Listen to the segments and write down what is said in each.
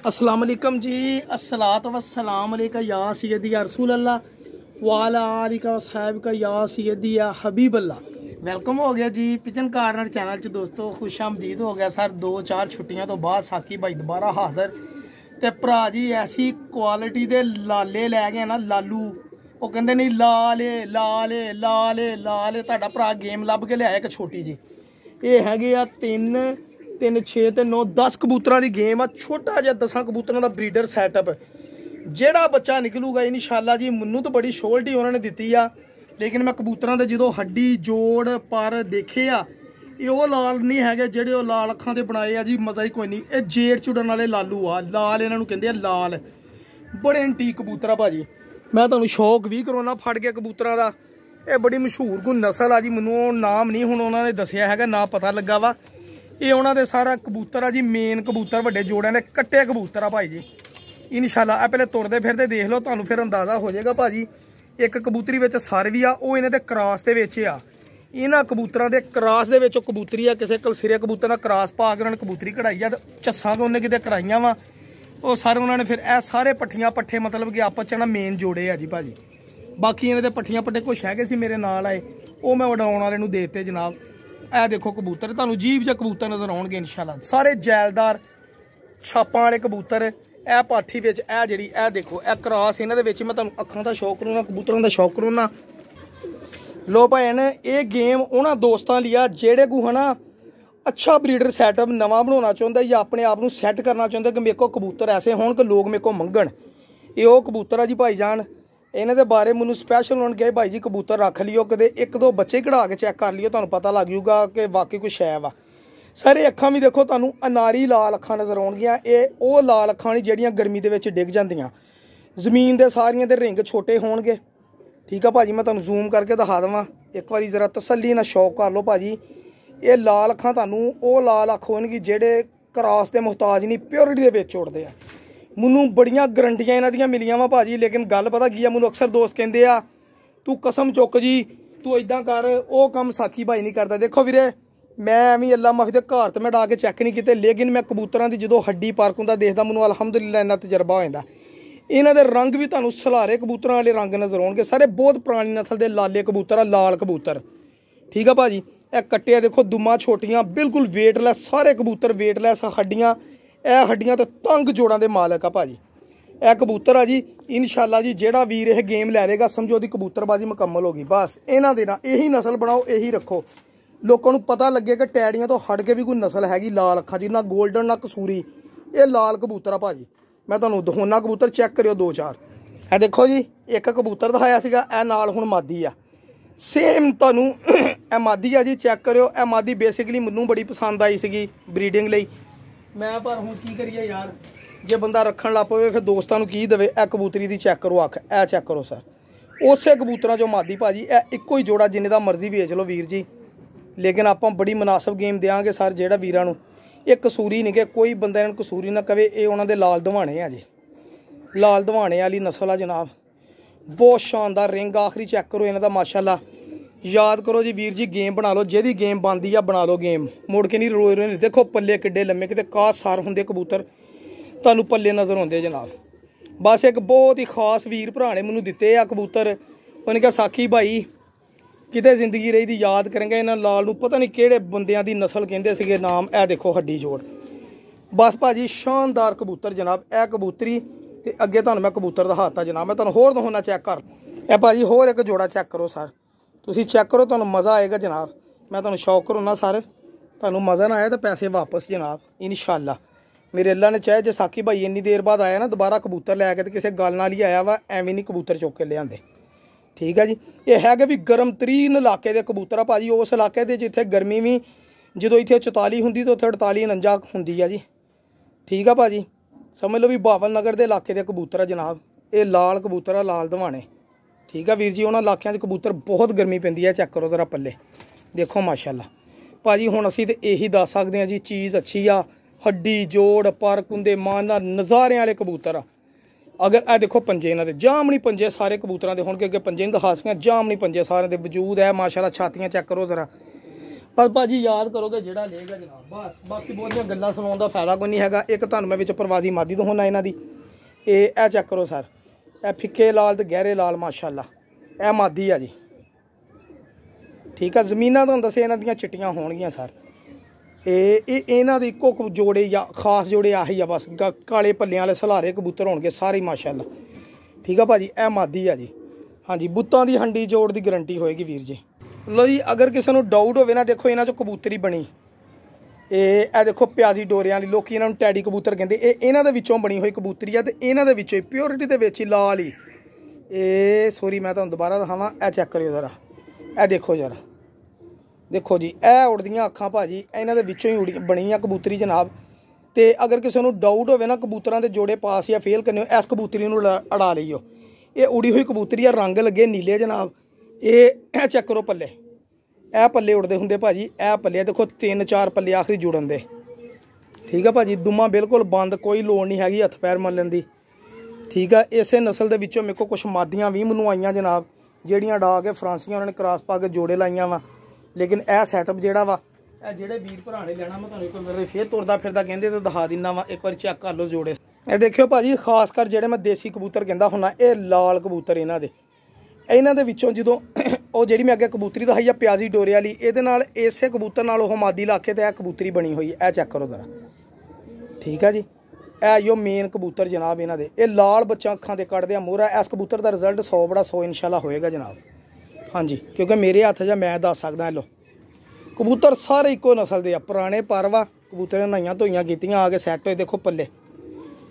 अस्सलाम वालेकुम जी। अस्सलातु वस्सलाम अलैका या सय्यदी या रसूल अल्लाह वाला आलिका वसहब का या सय्यदी या हबीब अल्लाह। वेलकम हो गया जी पिजन कार्नर चैनल च दोस्तों, खुश आमदीद हो गया सर। 2-4 छुट्टियां तो बाद साकी भाई दोबारा हाजिर ते भरा जी ऐसी क्वालिटी दे लाले लै गए ना लालू। वो कहते नहीं लाले लाले लाले लाले तुहाडा भरा गेम लभ के लिया एक छोटी जी। ये हैगे आ 3 6 ते 9 10 कबूतर की गेम आ। छोटा जिहा 10 कबूतर का ब्रीडर सैटअप जेड़ा बच्चा निकलूगा इंशाअल्लाह जी। मैनू तो बड़ी शोल्टी उन्होंने दी आ, लेकिन मैं कबूतर के जो हड्डी जोड़ पर देखे आ ये वो लाल नहीं है जेडे लाल अखां दे बनाए आ जी। मज़ा ही कोई नहीं। ये जेड़ चुड़न वाले लालू आ, लाल इन्हों कहते हैं लाल। बड़े एंटीक कबूतर आ भाजी। मैं तुहानू शौक भी करवाना फड़ के कबूतर का। ये बड़ी मशहूर कोई नस्ल आ जी, मैनू नाम नहीं हुण उन्होंने दसिया है ना पता लगा वा। ये उन्होंने सारा कबूतर आ जी, मेन कबूतर वड्डे जोड़ियां दे कट्टे कबूतर आ भाई जी। इंशाअल्लाह पहले तुरदे फिरदे देख लो, तुहानू फिर अंदाजा हो जाएगा भाजी। एक कबूतरी विच सर भी आ, वो इन्हां दे क्रॉस दे विच आ। इन्हां कबूतरां दे क्रॉस दे विच कबूतरी आ, किसी कलसिरे कबूतर दा क्रॉस पा के उन्होंने कबूतरी कढ़ाई आ। झस्सां तो उन्हें किते कराइयां वा, वो सर उन्होंने फिर ए सारे पट्ठियां पट्ठे मतलब कि आपस च ना मेन जोड़े आ जी भाजी। बाकी इन्हां दे पट्ठियां पट्ठे कुछ हैगे सी मेरे नाल आए, वो मैं उड़ाउण वाले नूं दे दित्ते जनाब। ए देखो कबूतर, तुहानू जीव जिहा कबूतर नजर आउणगे इंशाअल्लाह। सारे जैलदार छापां वाले कबूतर। ए पाठी विच ए जिहड़ी ए देखो ए क्रॉस इन्हां दे विच मैं तुहानू अखां दा शौक करूँ कबूतरां दा शौक करूँ ना। लो भाई ने ये गेम उन्हां दोस्तां लिया जेड़े को है ना अच्छा ब्रीडर सैटअप नवा बनाना चाहुंदा या अपने आप को सैट करना चाहुंदा कि मेरे को कबूतर ऐसे होण कि लोग मेरे को मंगण। ये वो कबूतर आ जी भाई जान। इन्हां दे बारे मैनू स्पैशल उन्होंने कहा भाई जी कबूतर रख लियो, कदे 1-2 बच्चे कढ़ा के चैक कर लियो, तुहानू पता लग जूगा कि वाकई कोई शै वा। सर ये अखां भी देखो तुहानू अनारी लाल अखां नज़र आउणगियां। ये वो लाल अखां नहीं जेहड़ियां गर्मी दे विच डिग जांदियां। जमीन दे सारियां दे रिंग छोटे होणगे। ठीक है भाजी, मैं तुहानू जूम करके दिखा देवां एक बारी, जरा तसल्ली नाल शौक कर लो भाजी। ये लाल अखां तुहानू वो लाल अख होणगी जेहड़े क्रॉस दे मुहताज नहीं, प्योरिटी दे विच उड़दे आ। मैनू बड़ियां गरंटियां इन्हां दियां मिलियां वा भाजी, लेकिन गल पता की आ, मैनू अक्सर दोस्त कहते आ तू कसम चुक जी, तू इदां कर, वो काम साकी भाई नहीं करता। देखो वीरे मैं एवं अल्लाह माफी दे घर तो मैं डा के चैक नहीं किए, लेकिन मैं कबूतरां दी जो हड्डी पार्क हुंदा देखदा मैनू अलहमदुलिल्लाह इन्ना तजर्बा हो जांदा। इन्हां दे रंग भी तुहानू सलारे कबूतरां वाले रंग नज़र आउणगे। सारे बहुत पुरानी नस्ल दे लाले कबूतर आ, लाल कबूतर। ठीक है भाजी, ए कट्टे देखो दुम्मा छोटियां बिल्कुल वेटलैस, सारे कबूतर वेटलैस। हड्डियां ए हड्डियां तो तंग जोड़ां दे मालक आ भाजी। ए कबूतर आ जी इंशाअल्लाह जी। जेड़ा वीर यह गेम लै लेगा समझो दी कबूतरबाजी मुकम्मल होगी। बस इन्हां दे ना यही नस्ल बनाओ, यही रखो, लोगों को पता लगे कि टैड़ियां तो हट के भी कोई नस्ल हैगी लाल अखां जी। ना गोल्डन ना कसूरी, ये लाल कबूतर आ भाजी। मैं तुहानू दिखाउणा कबूतर, चैक करियो 2-4। है देखो जी एक कबूतर दिखाया सीगा, ए नाल हुण मादी आ सेम तुहानू ए मादी आ जी। चैक करियो ए मादी बेसिकली मैनू बड़ी पसंद आई सीगी ब्रीडिंग लई। मैं पर हुण की करिए यार, जे बंदा रखण लग पवे फिर दोस्तां नू की देवे। ए कबूतरी दी चैक करो अख, ए चैक करो सर, उसे कबूतरां चों मादी भाजी। ए इक्को ही जोड़ा जिन्ने दा मर्जी बेच लो वीर जी, लेकिन आप बड़ी मुनासिब गेम देंगे सर जेड़ा वीरां नू। ये कसूरी नहीं कि कोई बंदा इन्हूं कसूरी ना कवे। ये उन्हां दे लाल दवाने आ जी, लाल दवाने वाली नस्ल आ जनाब। बहुत शानदार रिंग आखिरी चैक करो इन्हां दा माशाअल्लाह। याद करो जी वीर जी गेम बना लो, जेदी गेम बनदी आ बना लो गेम, मुड़ के नहीं रोए रोए। देखो पल्ले किड्डे लम्मे, किते कास सार हुंदे कबूतर तुहानू पल्ले नज़र आउंदे जनाब। बस एक बहुत ही खास वीर भरा ने मैनू दित्ते आ कबूतर। उन्हें कहा साकी भाई किते जिंदगी रही दी याद करेंगे इन्हां लाल नू, पता नहीं किहड़े बंदियां दी नस्ल कहंदे सीगे नाम। ए देखो हड्डी जोड़, बस भाजी शानदार कबूतर जनाब। ए कबूतरी ते अगे तुहानू मैं कबूतर दिखाता जनाब। मैं तुहानू होर दिखाउणा, चैक कर। ए भाजी होर एक जोड़ा चैक करो सर, तुसीं चैक करो, तुहानू मज़ा आएगा जनाब। मैं तुहानू शौक करूँ सर, तुहानू मज़ा ना आया तो पैसे वापस जनाब इंशाअल्लाह। मेरे अल्लाह ने चाहे जे साकी भाई इन्नी देर बाद आया ना दोबारा कबूतर लैके, तो किसी गल नाल ही आया वा, एवें नहीं कबूतर चुक के लिआंदे। ठीक है जी, ये है भी गर्म तरीन इलाके के कबूतर आ भाजी। उस इलाके के जिथे गर्मी भी जो इतने 44 होंगी तो उत्थे 48-49 होंगी है जी। ठीक है भाजी, समझ लो भी बावल नगर के इलाके के कबूतर आ जनाब। ये लाल कबूतर आ, लाल दवाने। ठीक है वीर जी, उन्होंने इलाकों कबूतर बहुत गर्मी पैंदी है। चेक करो जरा पल्ले देखो माशाअल्लाह भाजी। हुण असीं ते यही दस सकते हैं जी चीज़ अच्छी आ, हड्डी जोड़ पर कुंदे माना नज़ारे वाले कबूतर आ। अगर ए देखो पंजे इन्हां दे जामनी पंजे सारे कबूतरां दे होणगे, अगे पंजे नहीं दिखा सकें, जामनी पंजे सारे दे वजूद है माशाअल्लाह। छातियां चेक करो जरा, पर भाजी याद करोगे ਜਿਹੜਾ ਲਏਗਾ ਜਨਾਬ ਬਸ ਬਾਕੀ ਬਹੁਤੀਆਂ ਗੱਲਾਂ ਸੁਣਾਉਣ ਦਾ ਫਾਇਦਾ ਕੋਈ ਨਹੀਂ ਹੈਗਾ। ਇੱਕ ਤੁਹਾਨੂੰ ਮੈਂ ਵਿੱਚ ਪ੍ਰਵਾਸੀ ਮਾਦੀ ਤੋਂ ਹੋਣਾ ਇਹਨਾਂ ਦੀ ਇਹ ਚੈੱਕ ਕਰੋ ਸਰ ਇਹ ਫਿੱਕੇ ਲਾਲ ਤੇ ਗਹਿਰੇ ਲਾਲ ਮਾਸ਼ਾਅੱਲਾ ਇਹ ਮਾਦੀ ਆ ਜੀ ਠੀਕ ਆ। ਜ਼ਮੀਨਾਂ ਤੁਹਾਨੂੰ ਦੱਸਿਆ ਇਹਨਾਂ ਦੀਆਂ ਚਿੱਟੀਆਂ ਹੋਣਗੀਆਂ ਸਰ। ਇਹ ਇਹਨਾਂ ਦੇ ਇੱਕੋ ਜੋੜੇ ਜਾਂ ਖਾਸ ਜੋੜੇ ਆਹੀ ਆ ਬਸ ਕਾਲੇ ਪੱਲਿਆਂ ਵਾਲੇ ਸਲਾਰੇ ਕਬੂਤਰ ਹੋਣਗੇ ਸਾਰੇ ਮਾਸ਼ਾਅੱਲਾ ਠੀਕ ਆ ਭਾਜੀ। ਇਹ ਮਾਦੀ ਆ ਜੀ ਹਾਂਜੀ ਬੁੱਤਾਂ ਦੀ ਹੰਡੀ ਜੋੜ ਦੀ ਗਰੰਟੀ ਹੋਏਗੀ ਵੀਰ ਜੀ। ਲੋ ਜੀ ਅਗਰ ਕਿਸੇ ਨੂੰ ਡਾਊਟ ਹੋਵੇ ਨਾ ਦੇਖੋ ਇਹਨਾਂ 'ਚੋਂ ਕਬੂਤਰੀ ਬਣੀ ਇਹ ਦੇਖੋ ਪਿਆਜ਼ੀ ਡੋਰਿਆਂ ਵਾਲੀ ਲੋਕੀ ਇਹਨਾਂ ਨੂੰ ਟੈਡੀ ਕਬੂਤਰ ਕਹਿੰਦੇ ਇਹ ਇਹਨਾਂ ਦੇ ਵਿੱਚੋਂ ਬਣੀ ਹੋਈ ਕਬੂਤਰੀ ਆ ਤੇ ਇਹਨਾਂ ਦੇ ਵਿੱਚੋਂ ਪਿਓਰਿਟੀ ਦੇ ਵਿੱਚ ਹੀ ਲਾਲ ਹੀ ਇਹ ਸੋਰੀ ਮੈਂ ਤੁਹਾਨੂੰ ਦੁਬਾਰਾ ਦਿਖਾਵਾਂ ਇਹ ਚੈੱਕ ਕਰਿਓ ਜ਼ਰਾ ਇਹ ਦੇਖੋ ਜ਼ਰਾ ਦੇਖੋ ਜੀ ਇਹ ਉੜਦੀਆਂ ਅੱਖਾਂ ਭਾਜੀ ਇਹਨਾਂ ਦੇ ਵਿੱਚੋਂ ਹੀ ਬਣੀ ਆ ਕਬੂਤਰੀ ਜਨਾਬ। ਤੇ ਅਗਰ ਕਿਸੇ ਨੂੰ ਡਾਊਟ ਹੋਵੇ ਨਾ ਕਬੂਤਰਾਂ ਦੇ ਜੋੜੇ ਪਾਸ ਜਾਂ ਫੇਲ ਕਰਨੇ ਹੋ ਇਸ ਕਬੂਤਰੀ ਨੂੰ ਅੜਾ ਲਈਓ। ਇਹ ਉੜੀ ਹੋਈ ਕਬੂਤਰੀ ਆ ਰੰਗ ਲੱਗੇ ਨੀਲੇ ਜਨਾਬ। ਇਹ ਚੈੱਕ ਕਰੋ ਪੱਲੇ ਇਹ ਪੱਲੇ ਉੜਦੇ ਹੁੰਦੇ ਭਾਜੀ ਇਹ ਪੱਲੇ ਦੇਖੋ 3-4 ਪੱਲੇ ਆਖਰੀ ਜੁੜਨ ਦੇ ਠੀਕ ਆ ਭਾਜੀ। ਦੁਮਾ ਬਿਲਕੁਲ ਬੰਦ ਕੋਈ ਲੋੜ ਨਹੀਂ ਹੈਗੀ ਹੱਥ ਪੈਰ ਮੱਲਣ ਦੀ ਠੀਕ ਆ। ਇਸੇ ਨਸਲ ਦੇ ਵਿੱਚੋਂ ਮੇਰੇ ਕੋਲ ਕੁਛ ਮਾਦੀਆਂ ਵੀ ਮੈਨੂੰ ਆਈਆਂ ਜਨਾਬ ਜਿਹੜੀਆਂ ਡਾ ਕੇ ਫਰਾਂਸੀਆਂ ਉਹਨਾਂ ਨੇ ਕ੍ਰਾਸ ਪਾ ਕੇ ਜੋੜੇ ਲਾਈਆਂ ਵਾ। ਲੇਕਿਨ ਇਹ ਸੈਟਅਪ ਜਿਹੜਾ ਵਾ ਇਹ ਜਿਹੜੇ ਵੀਰ ਭਰਾ ਨੇ ਲੈਣਾ ਮੈਂ ਤੁਹਾਨੂੰ ਇੱਕ ਵਾਰ ਫੇਰ ਤੁਰਦਾ ਫਿਰਦਾ ਕਹਿੰਦੇ ਤੇ ਦਿਖਾ ਦਿੰਦਾ ਵਾ ਇੱਕ ਵਾਰ ਚੈੱਕ ਕਰ ਲਓ ਜੋੜੇ। ਇਹ ਦੇਖਿਓ ਭਾਜੀ ਖਾਸ ਕਰ ਜਿਹੜੇ ਮੈਂ ਦੇਸੀ ਕਬੂਤਰ ਕਹਿੰਦਾ ਹੁੰਦਾ ਇਹ ਲਾਲ ਕਬੂਤਰ ਇਹਨਾਂ ਦੇ ਵਿੱਚੋਂ ਜਦੋਂ ਉਹ ਜਿਹੜੀ ਮੈਂ ਅੱਗੇ ਕਬੂਤਰੀ ਦਿਖਾਈ ਆ ਪਿਆਜ਼ੀ ਡੋਰੇ ਵਾਲੀ ਇਹਦੇ ਨਾਲ ਇਸੇ ਕਬੂਤਰ ਨਾਲ ਉਹ ਮਾਦੀ ਲਾ ਕੇ ਤੇ ਇਹ ਕਬੂਤਰੀ ਬਣੀ ਹੋਈ ਇਹ ਚੈੱਕ ਕਰੋ ਜ਼ਰਾ ਠੀਕ ਆ ਜੀ। ਇਹ ਜੋ ਮੇਨ ਕਬੂਤਰ ਜਨਾਬ ਇਹਨਾਂ ਦੇ ਇਹ ਲਾਲ ਬੱਚਾ ਅੱਖਾਂ ਤੇ ਕੱਢਦੇ ਆ ਮੋਹਰਾ। ਇਸ ਕਬੂਤਰ ਦਾ ਰਿਜ਼ਲਟ 100 ਬੜਾ 100 ਇਨਸ਼ਾਅੱਲਾ ਹੋਏਗਾ ਜਨਾਬ ਹਾਂਜੀ ਕਿਉਂਕਿ ਮੇਰੇ ਹੱਥ 'ਚ ਮੈਂ ਦੱਸ ਸਕਦਾ। ਲੋ ਕਬੂਤਰ ਸਾਰੇ ਇੱਕੋ ਨਸਲ ਦੇ ਆ ਪੁਰਾਣੇ ਪਰਵਾ ਕਬੂਤਰ ਨਹਾਈਆਂ ਧੋਈਆਂ ਕੀਤੀਆਂ ਆ ਕੇ ਸੈੱਟ ਹੋਏ ਦੇਖੋ ਪੱਲੇ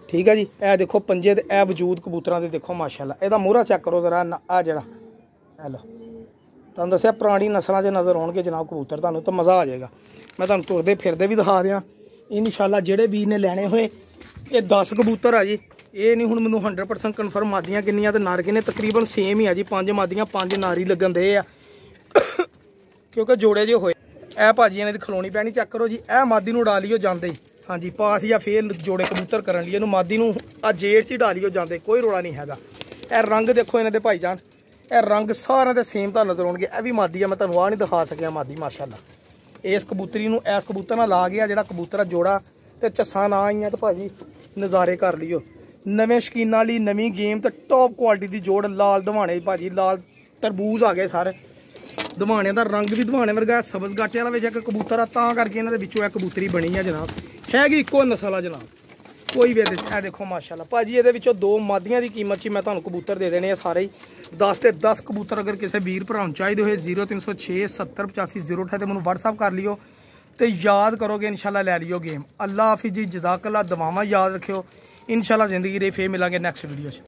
ਠੀਕ ਆ ਜੀ। ਇਹ ਦੇਖੋ ਪੰਜੇ ਤੇ ਇਹ ਵਜੂਦ ਕਬੂਤਰਾਂ ਦੇ ਦੇਖੋ ਮਾਸ਼ਾਅੱਲਾ। ਇਹਦਾ ਮੋਹਰਾ ਚੈੱਕ ਕਰੋ ਜ਼ਰਾ ਆ ਜਿਹੜਾ ਇਹ ਲੋ ਤੁਹਾਨੂੰ ਦੱਸਿਆ ਪੁਰਾਣੀ ਨਸਲਾਂ 'ਚ ਨਜ਼ਰ ਆਉਣਗੇ ਜਨਾਬ ਕਬੂਤਰ ਤੁਹਾਨੂੰ ਤਾਂ ਮਜ਼ਾ ਆ ਜਾਏਗਾ। ਮੈਂ ਤੁਹਾਨੂੰ ਤੁਰਦੇ ਫਿਰਦੇ ਵੀ ਦਿਖਾ ਦਿਆਂ ਇਨਸ਼ਾਅੱਲਾ। ਜਿਹੜੇ ਵੀਰ ਨੇ ਲੈਣੇ ਹੋਏ ਇਹ 10 ਕਬੂਤਰ ਆ ਜੀ ਇਹ ਨਹੀਂ ਹੁਣ ਮੈਨੂੰ 100% ਕਨਫਰਮ ਮਾਦੀਆਂ ਕਿੰਨੀਆਂ ਤੇ ਨਰ ਕਿੰਨੇ ਤਕਰੀਬਨ ਸੇਮ ਹੀ ਆ ਜੀ 5 ਮਾਦੀਆਂ 5 ਨਾਰੀ ਲੱਗਣ ਦੇ ਆ ਕਿਉਂਕਿ ਜੋੜੇ ਜੇ ਹੋਏ। ਇਹ ਭਾਜੀ ਇਹਨਾਂ ਦੀ ਖਲੋਣੀ ਪੈਣੀ ਚੈੱਕ ਕਰੋ ਜੀ। ਇਹ ਮਾਦੀ ਨੂੰ ਡਾਲਿਓ ਜਾਂਦੇ ਹਾਂਜੀ ਪਾਸ ਜਾਂ ਫੇਰ ਜੋੜੇ ਕਬੂਤਰ ਕਰਨ ਲਈ ਇਹਨੂੰ ਮਾਦੀ ਨੂੰ ਆ ਜੇੜ 'ਚ ਹੀ ਡਾਲਿਓ ਜਾਂਦੇ ਕੋਈ ਰੋਲਾ ਨਹੀਂ ਹੈਗਾ। ਇਹ ਰੰਗ ਦੇਖੋ ਇਹਨਾਂ ਦੇ ਭਾਈ ਜਾਨ ਇਹ ਰੰਗ ਸਾਰਿਆਂ ਦੇ ਸੇਮ ਤਾਂ ਨਜ਼ਰ ਆਉਣਗੇ। ਇਹ ਵੀ ਮਾਦੀ ਆ ਮੈਂ ਤੁਹਾਨੂੰ ਆਹ ਨਹੀਂ ਦਿਖਾ ਸਕਿਆ ਮਾਦੀ ਮਾਸ਼ਾਅੱਲਾ। ਇਸ ਕਬੂਤਰੀ ਨੂੰ ਇਸ ਕਬੂਤਰ ਨਾਲ ਲਾ ਗਿਆ ਜਿਹੜਾ ਕਬੂਤਰ ਆ ਜੋੜਾ ਤੇ ਚੱਸਾਂ ਨਾ ਆਈਆਂ ਤੇ ਭਾਜੀ ਨਜ਼ਾਰੇ ਕਰ ਲਿਓ। ਨਵੇਂ ਸ਼ਕੀਨਾਂ ਲਈ ਨਵੀਂ ਗੇਮ ਤੇ ਟੌਪ ਕੁਆਲਿਟੀ ਦੀ ਜੋੜ ਲਾਲ ਦਵਾਣੇ ਭਾਜੀ ਲਾਲ ਤਰਬੂਜ ਆ ਗਏ ਸਾਰੇ ਦਵਾਣਿਆਂ ਦਾ ਰੰਗ ਵੀ ਦਵਾਣੇ ਵਰਗਾ ਸਬਜ਼ ਗਾਟੇ ਵਾਲਾ ਵਿੱਚ ਇੱਕ ਕਬੂਤਰ ਆ ਤਾਂ ਕਰਕੇ ਇਹਨਾਂ ਦੇ ਵਿੱਚੋਂ ਇਹ ਕਬੂਤਰੀ ਬਣੀ ਆ ਜਨਾਬ। ਹੈਗੀ ਇੱਕੋ ਨਸਲ ਆ ਜਨਾਬ ਕੋਈ ਵੀ ਇਹ ਦੇਖੋ ਮਾਸ਼ਾਅੱਲਾ ਭਾਜੀ। ਇਹਦੇ ਵਿੱਚੋਂ 2 ਮਾਦੀਆਂ ਦੀ ਕੀਮਤ 'ਚ ਮੈਂ ਤੁਹਾਨੂੰ ਕਬੂਤਰ ਦੇ ਦੇਣੇ ਆ ਸਾਰੇ ਹੀ 10 ਤੇ 10 ਕਬੂਤਰ। ਅਗਰ ਕਿਸੇ ਵੀਰ ਭਰਾ ਨੂੰ ਚਾਹੀਦੇ ਹੋਏ 0306 70 85 028 ਤੇ ਮੈਨੂੰ WhatsApp ਕਰ ਲਿਓ ਤੇ ਯਾਦ ਕਰੋਗੇ ਇਨਸ਼ਾਅੱਲਾ ਲੈ ਲਿਓ ਗੇਮ। ਅੱਲਾ ਹਾਫਿਜ਼ ਜੀ ਜਜ਼ਾਕੱਲਾ ਦੁਆਵਾਂ ਯਾਦ ਰੱਖਿਓ ਇਨਸ਼ਾਅੱਲਾ ਜ਼ਿੰਦਗੀ ਦੇ ਫੇਰ ਮਿਲਾਂਗੇ ਨੈਕਸਟ ਵੀਡੀਓ 'ਚ।